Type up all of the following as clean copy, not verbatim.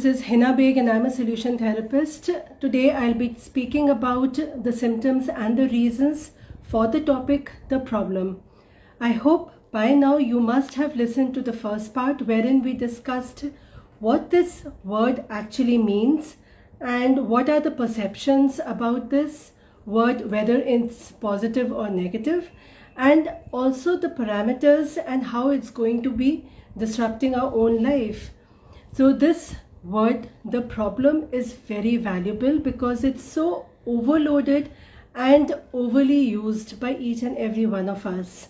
is Hina and I'm a solution therapist. Today I'll be speaking about the symptoms and the reasons for the topic, the problem. I hope by now you must have listened to the first part wherein we discussed what this word actually means and what are the perceptions about this word, whether it's positive or negative, and also the parameters and how it's going to be disrupting our own life. So this word, the problem, is very valuable because it's so overloaded and overly used by each and every one of us.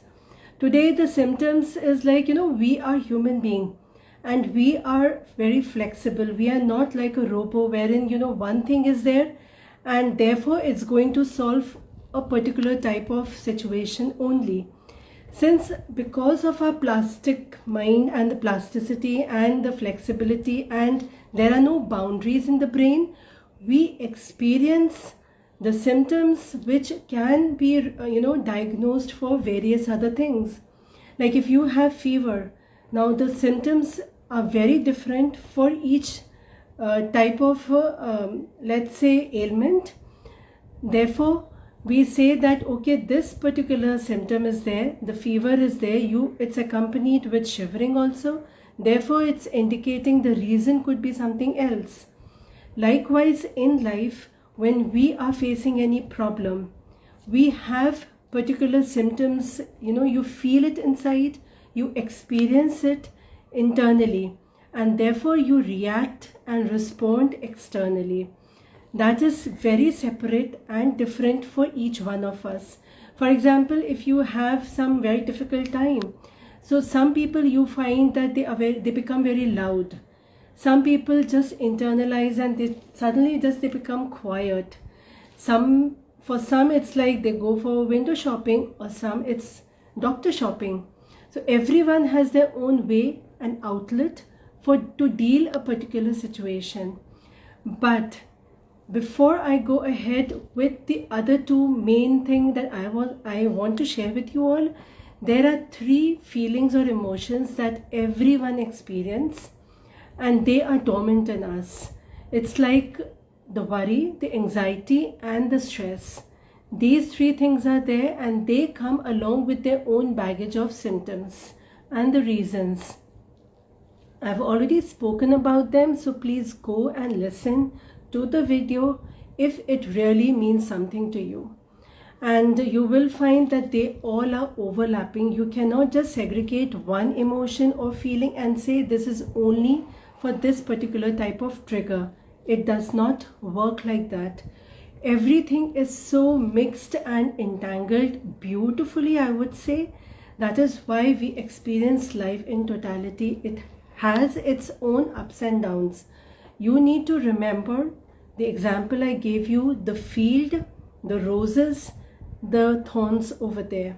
Today the symptoms is like, we are human being and we are very flexible. We are not like a robot wherein, one thing is there and therefore it's going to solve a particular type of situation only. Because of our plastic mind and the plasticity and the flexibility, and there are no boundaries in the brain, we experience the symptoms which can be diagnosed for various other things. Like if you have fever, now the symptoms are very different for each type of let's say ailment. Therefore we say that okay, this particular symptom is there, the fever is there, it's accompanied with shivering also, therefore it's indicating the reason could be something else. Likewise in life, when we are facing any problem, we have particular symptoms, you feel it inside, you experience it internally, and therefore you react and respond externally. That is very separate and different for each one of us. For example, if you have some very difficult time, so some people you find that they become very loud. Some people just internalize and they become quiet. For some it's like they go for window shopping, or some it's doctor shopping. So everyone has their own way and outlet to deal a particular situation. But before I go ahead with the other two main things that I want to share with you all, there are three feelings or emotions that everyone experiences, and they are dormant in us. It's like the worry, the anxiety, and the stress. These three things are there and they come along with their own baggage of symptoms and the reasons. I've already spoken about them, so please go and listen to the video if it really means something to you. And you will find that they all are overlapping. You cannot just segregate one emotion or feeling and say this is only for this particular type of trigger. It does not work like that. Everything is so mixed and entangled beautifully, I would say. That is why we experience life in totality. It has its own ups and downs. You need to remember the example I gave you, the field, the roses, the thorns over there.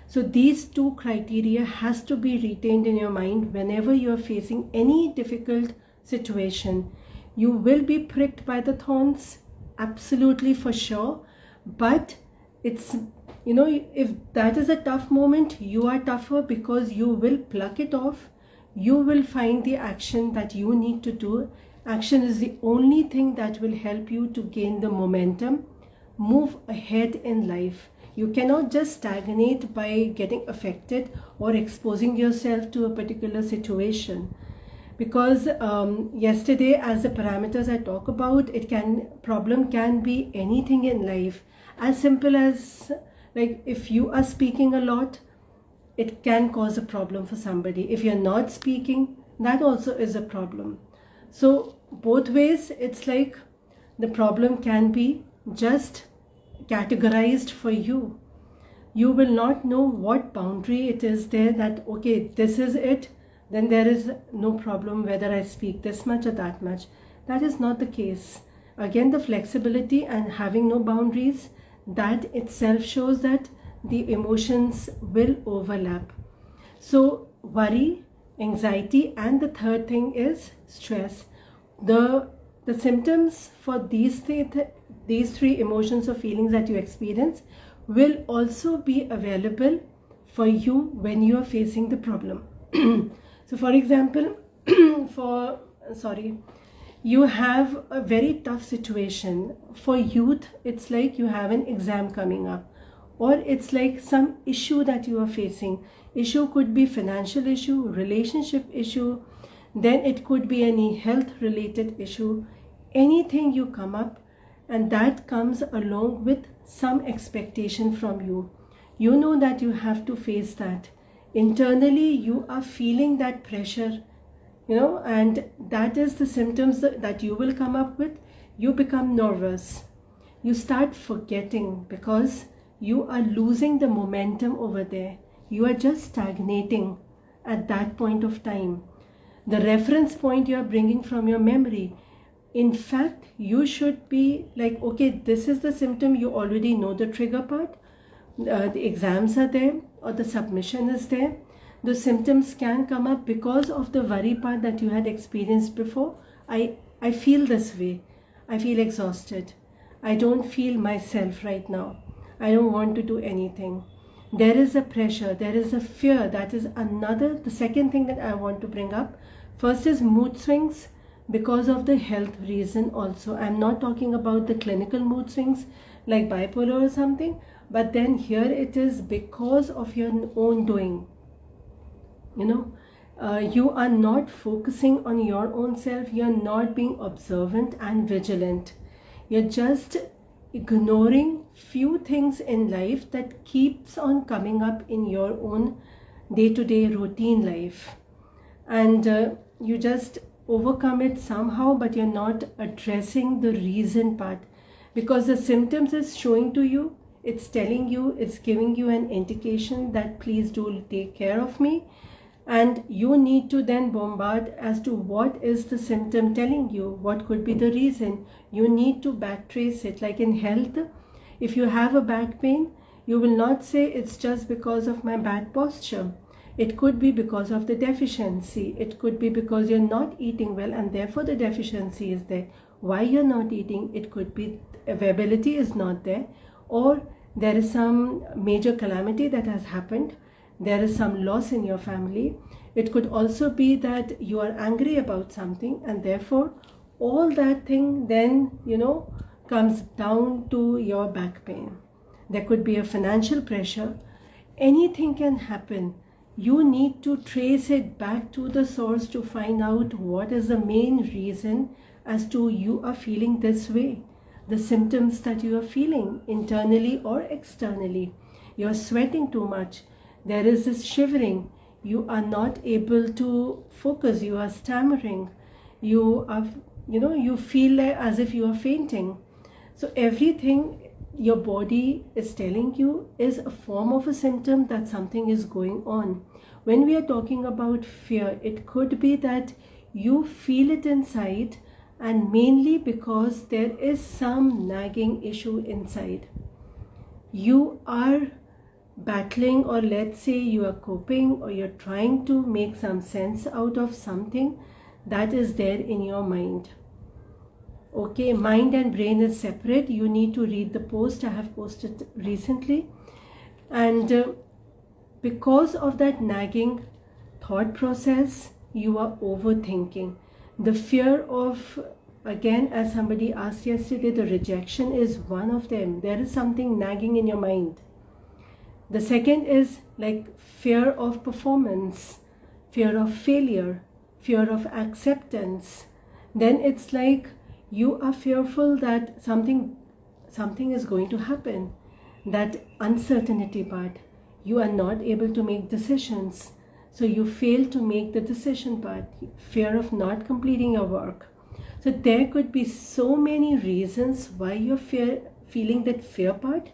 So these two criteria has to be retained in your mind whenever you are facing any difficult situation. You will be pricked by the thorns, absolutely for sure. But it's, if that is a tough moment, you are tougher because you will pluck it off. You will find the action that you need to do. Action is the only thing that will help you to gain the momentum, move ahead in life. You cannot just stagnate by getting affected or exposing yourself to a particular situation. Because yesterday, as the parameters I talk about, problem can be anything in life. As simple as, like, if you are speaking a lot, it can cause a problem for somebody. If you're not speaking, that also is a problem. So both ways, it's like the problem can be just categorized for you. You will not know what boundary it is there that, okay, this is it, then there is no problem whether I speak this much or that much. That is not the case. Again, the flexibility and having no boundaries, that itself shows that the emotions will overlap. So worry, anxiety, and the third thing is stress. The symptoms for these three emotions or feelings that you experience will also be available for you when you are facing the problem. So for example, You have a very tough situation. For youth, it's like you have an exam coming up, or it's like some issue that you are facing. Issue could be financial issue, relationship issue, then it could be any health related issue. Anything you come up, and that comes along with some expectation from you. You know that you have to face that. Internally, you are feeling that pressure, and that is the symptoms that you will come up with. You become nervous. You start forgetting because you are losing the momentum over there. You are just stagnating at that point of time. The reference point you are bringing from your memory. In fact, you should be like, okay, this is the symptom. You already know the trigger part. The exams are there, or the submission is there. The symptoms can come up because of the worry part that you had experienced before. I feel this way. I feel exhausted. I don't feel myself right now. I don't want to do anything. There is a pressure. There is a fear. That is the second thing that I want to bring up. First is mood swings because of the health reason also. I'm not talking about the clinical mood swings like bipolar or something, but then here it is because of your own doing. You are not focusing on your own self. You're not being observant and vigilant. You're just ignoring few things in life that keeps on coming up in your own day-to-day routine life, and you just overcome it somehow, but you're not addressing the reason part, because the symptoms is showing to you, it's telling you, it's giving you an indication that please do take care of me. And you need to then bombard as to what is the symptom telling you, what could be the reason. You need to backtrace it. Like in health, if you have a back pain, you will not say it's just because of my bad posture. It could be because of the deficiency. It could be because you're not eating well and therefore the deficiency is there. Why you're not eating? It could be availability is not there, or there is some major calamity that has happened. There is some loss in your family. It could also be that you are angry about something, and therefore all that thing then, comes down to your back pain. There could be a financial pressure. Anything can happen. You need to trace it back to the source to find out what is the main reason as to you are feeling this way. The symptoms that you are feeling internally or externally. You are sweating too much. There is this shivering. You are not able to focus. You are stammering. You are, you feel as if you are fainting. So everything your body is telling you is a form of a symptom that something is going on. When we are talking about fear, it could be that you feel it inside, and mainly because there is some nagging issue inside. You are battling, or let's say you are coping, or you're trying to make some sense out of something that is there in your mind. Okay, mind and brain is separate. You need to read the post I have posted recently. And because of that nagging thought process, you are overthinking. The fear of, again, as somebody asked yesterday, the rejection is one of them. There is something nagging in your mind. The second is like fear of performance, fear of failure, fear of acceptance. Then it's like you are fearful that something is going to happen. That uncertainty part. You are not able to make decisions. So you fail to make the decision part. Fear of not completing your work. So there could be so many reasons why you're feeling that fear part.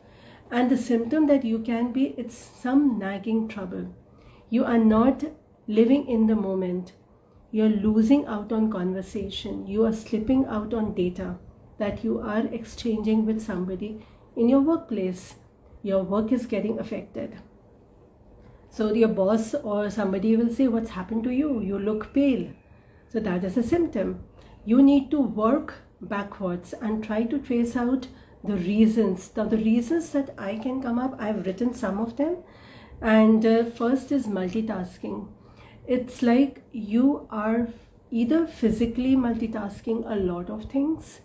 And the symptom that you can be, it's some nagging trouble. You are not living in the moment. You're losing out on conversation. You are slipping out on data that you are exchanging with somebody in your workplace. Your work is getting affected. So your boss or somebody will say, what's happened to you? You look pale. So that is a symptom. You need to work backwards and try to trace out the reasons. Now the reasons that I can come up, I've written some of them. And first is multitasking. It's like you are either physically multitasking a lot of things,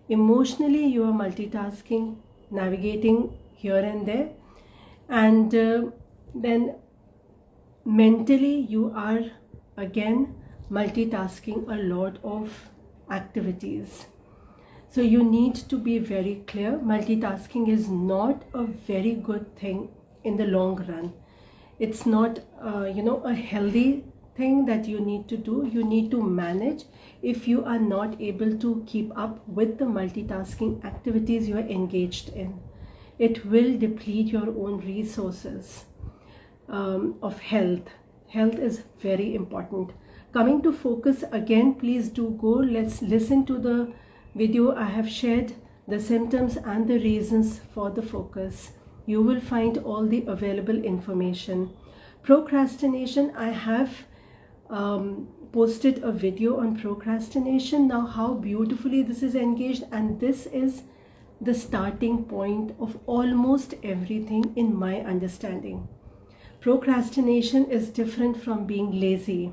emotionally you are multitasking, navigating here and there, and then mentally you are again multitasking a lot of activities. So you need to be very clear. Multitasking is not a very good thing in the long run. It's not a healthy thing that you need to do. You need to manage. If you are not able to keep up with the multitasking activities you are engaged in, it will deplete your own resources of health. Health is very important. Coming to focus, again, please do go. Let's listen to the video I have shared, the symptoms and the reasons for the focus. You will find all the available information. Procrastination, I have posted a video on procrastination. Now how beautifully this is engaged, and this is the starting point of almost everything in my understanding. Procrastination is different from being lazy.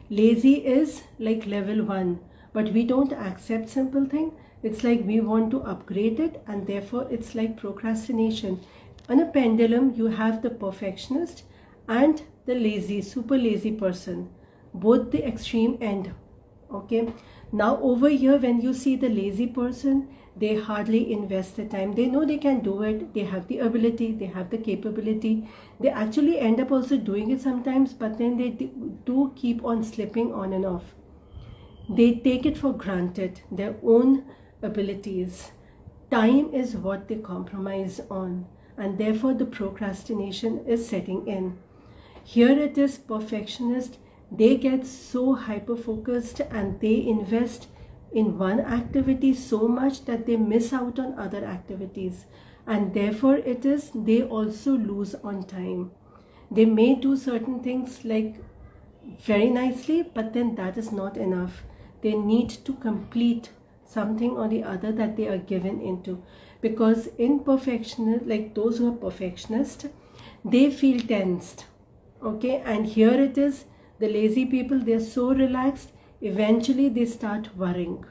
Lazy is like level 1, but we don't accept simple thing. It's like we want to upgrade it, and therefore it's like procrastination. On a pendulum, you have the perfectionist and the lazy, super lazy person, both the extreme end. Okay, now over here, when you see the lazy person, they hardly invest the time. They know they can do it, they have the ability, they have the capability. They actually end up also doing it sometimes, but then they do keep on slipping on and off. They take it for granted, their own abilities. Time is what they compromise on, and therefore the procrastination is setting in. Here it is perfectionist. They get so hyper focused and they invest in one activity so much that they miss out on other activities, and therefore it is they also lose on time. They may do certain things like very nicely, but then that is not enough. They need to complete something or the other that they are given into, because in perfectionist, like those who are perfectionist, they feel tensed. Okay, and here it is, the lazy people, they're so relaxed, eventually they start worrying.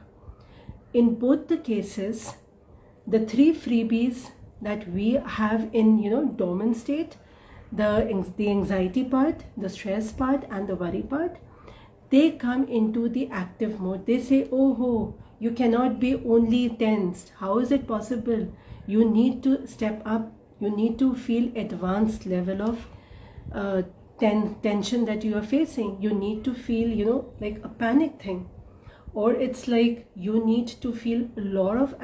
In both the cases, the 3 freebies that we have in dormant state, the anxiety part, the stress part, and the worry part, they come into the active mode. They say, oh, you cannot be only tensed. How is it possible? You need to step up. You need to feel advanced level of tension that you are facing. You need to feel like a panic thing, or it's like you need to feel a lot of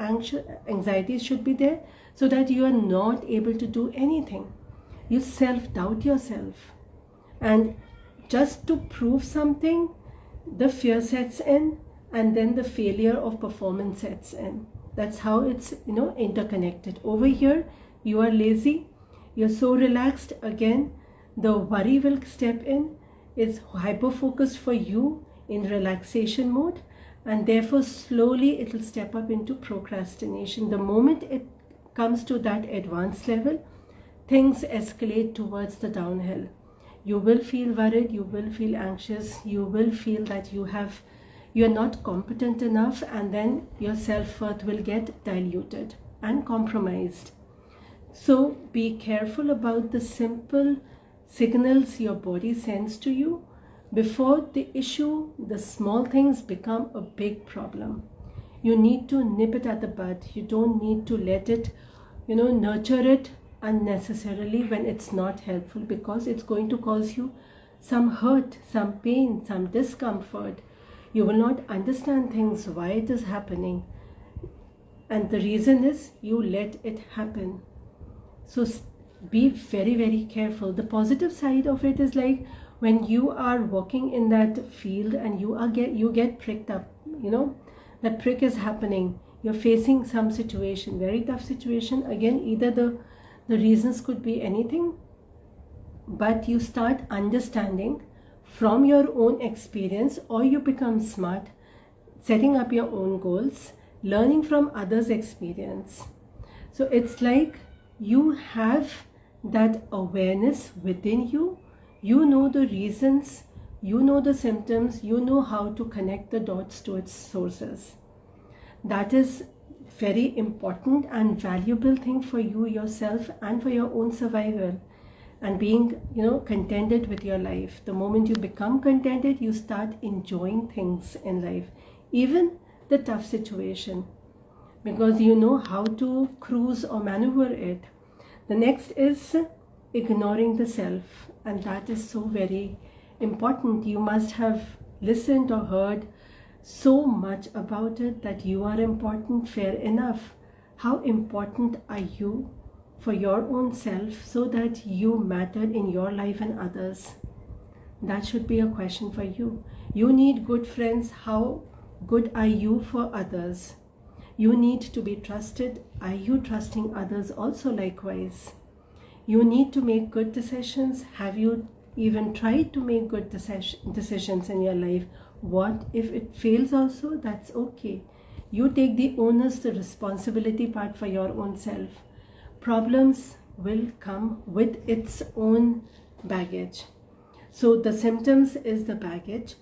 anxiety should be there, so that you are not able to do anything. You self-doubt yourself, and just to prove something, the fear sets in, and then the failure of performance sets in. That's how it's interconnected. Over here, you are lazy, you're so relaxed, again the worry will step in. It's hyper focused for you in relaxation mode, and therefore slowly it will step up into procrastination. The moment it comes to that advanced level, things escalate towards the downhill. You will feel worried, you will feel anxious, you will feel that you are not competent enough, and then your self-worth will get diluted and compromised. So be careful about the simple signals your body sends to you before the issue, the small things become a big problem. You need to nip it at the bud. You don't need to let it, nurture it unnecessarily when it's not helpful, because it's going to cause you some hurt, some pain, some discomfort. You will not understand things, why it is happening, and the reason is you let it happen. So be very, very careful. The positive side of it is like when you are walking in that field and you get pricked up, that prick is happening. You're facing some situation, very tough situation. Again, either the reasons could be anything, but you start understanding from your own experience, or you become smart, setting up your own goals, learning from others' experience. So it's like you have that awareness within you. You know the reasons, you know the symptoms, you know how to connect the dots to its sources. That is very important and valuable thing for you yourself and for your own survival and being, contented with your life. The moment you become contented, you start enjoying things in life, even the tough situation, because you know how to cruise or maneuver it. The next is ignoring the self, and that is so very important. You must have listened or heard so much about it that you are important. Fair enough. How important are you for your own self so that you matter in your life and others? That should be a question for you. You need good friends. How good are you for others? You need to be trusted. Are you trusting others also likewise? You need to make good decisions. Have you even tried to make good decisions in your life? What if it fails also? That's okay. You take the onus, the responsibility part for your own self. Problems will come with its own baggage. So the symptoms is the baggage.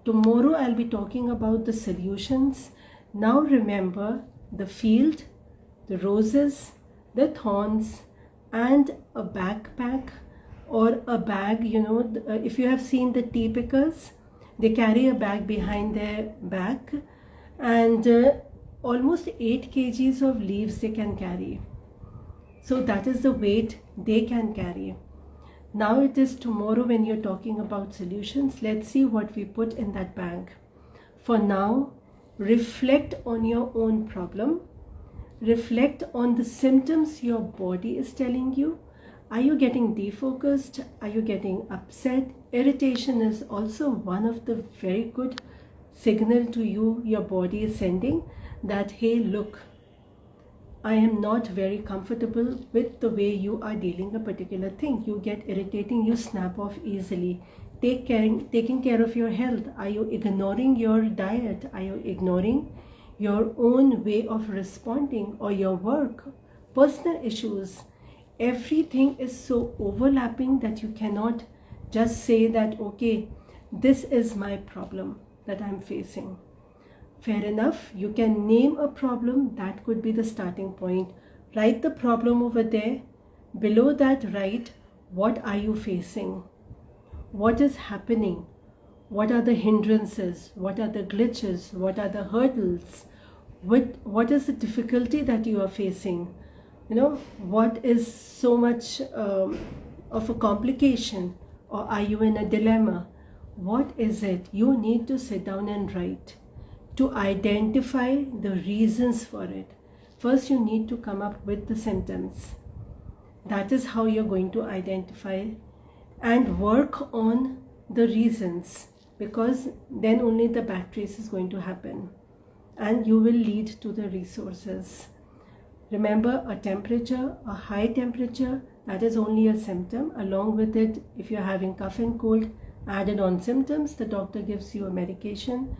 Tomorrow I'll be talking about the solutions. Now remember the field, the roses, the thorns, and a backpack or a bag. If you have seen the tea pickers, they carry a bag behind their back, and almost 8 kgs of leaves they can carry. So that is the weight they can carry. Now it is tomorrow when you're talking about solutions. Let's see what we put in that bag. For now, reflect on your own problem. Reflect on the symptoms your body is telling you. Are you getting defocused? Are you getting upset? Irritation is also one of the very good signal to you. Your body is sending that, hey, look, I am not very comfortable with the way you are dealing a particular thing. You get irritating, you snap off easily. Taking care of your health. Are you ignoring your diet? Are you ignoring your own way of responding, or your work, personal issues? Everything is so overlapping that you cannot just say that, okay, this is my problem that I'm facing. Fair enough, you can name a problem. That could be the starting point. Write the problem over there. Below that, write, what are you facing? What is happening? What are the hindrances? What are the glitches? What are the hurdles? What is the difficulty that you are facing? What is so much of a complication? Or are you in a dilemma? What is it? You need to sit down and write to identify the reasons for it. First, you need to come up with the symptoms. That is how you're going to identify and work on the reasons, because then only the back trace is going to happen and you will lead to the resources. Remember, a temperature, a high temperature, that is only a symptom. Along with it, if you're having cough and cold, added on symptoms, the doctor gives you a medication.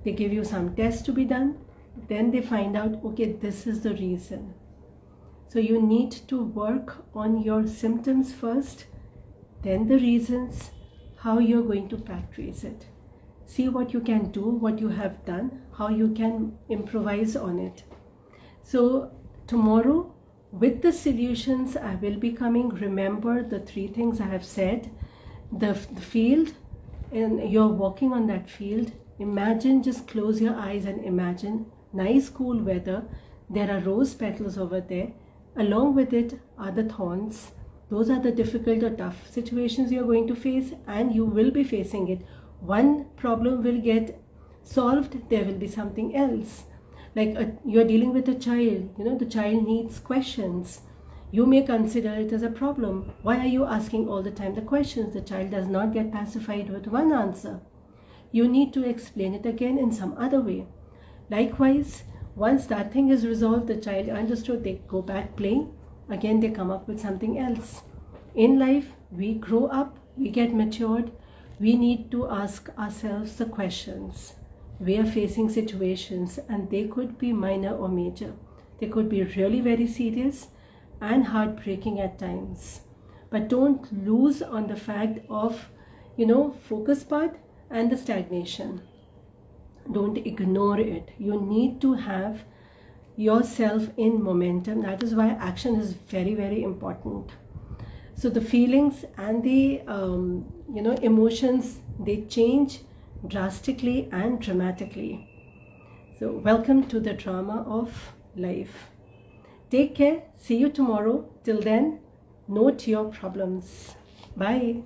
They give you some tests to be done. Then they find out, okay, this is the reason. So you need to work on your symptoms first, then the reasons, how you're going to back trace it. See what you can do, what you have done, how you can improvise on it. So tomorrow, with the solutions, I will be coming. Remember the 3 things I have said. The field, and you're walking on that field. Imagine, just close your eyes and imagine nice cool weather. There are rose petals over there. Along with it are the thorns. Those are the difficult or tough situations you're going to face, and you will be facing it. One problem will get solved, there will be something else. Like you're dealing with a child, the child needs questions. You may consider it as a problem. Why are you asking all the time the questions? The child does not get pacified with one answer. You need to explain it again in some other way. Likewise, once that thing is resolved, the child understood, they go back playing. Again, they come up with something else. In life, we grow up, we get matured. We need to ask ourselves the questions. We are facing situations, and they could be minor or major. They could be really very serious and heartbreaking at times. But don't lose on the fact of, focus part. and the stagnation. Don't ignore it. You need to have yourself in momentum. That is why action is very, very important. So the feelings and the emotions, they change drastically and dramatically. So welcome to the drama of life. Take care. See you tomorrow. Till then, note your problems. Bye.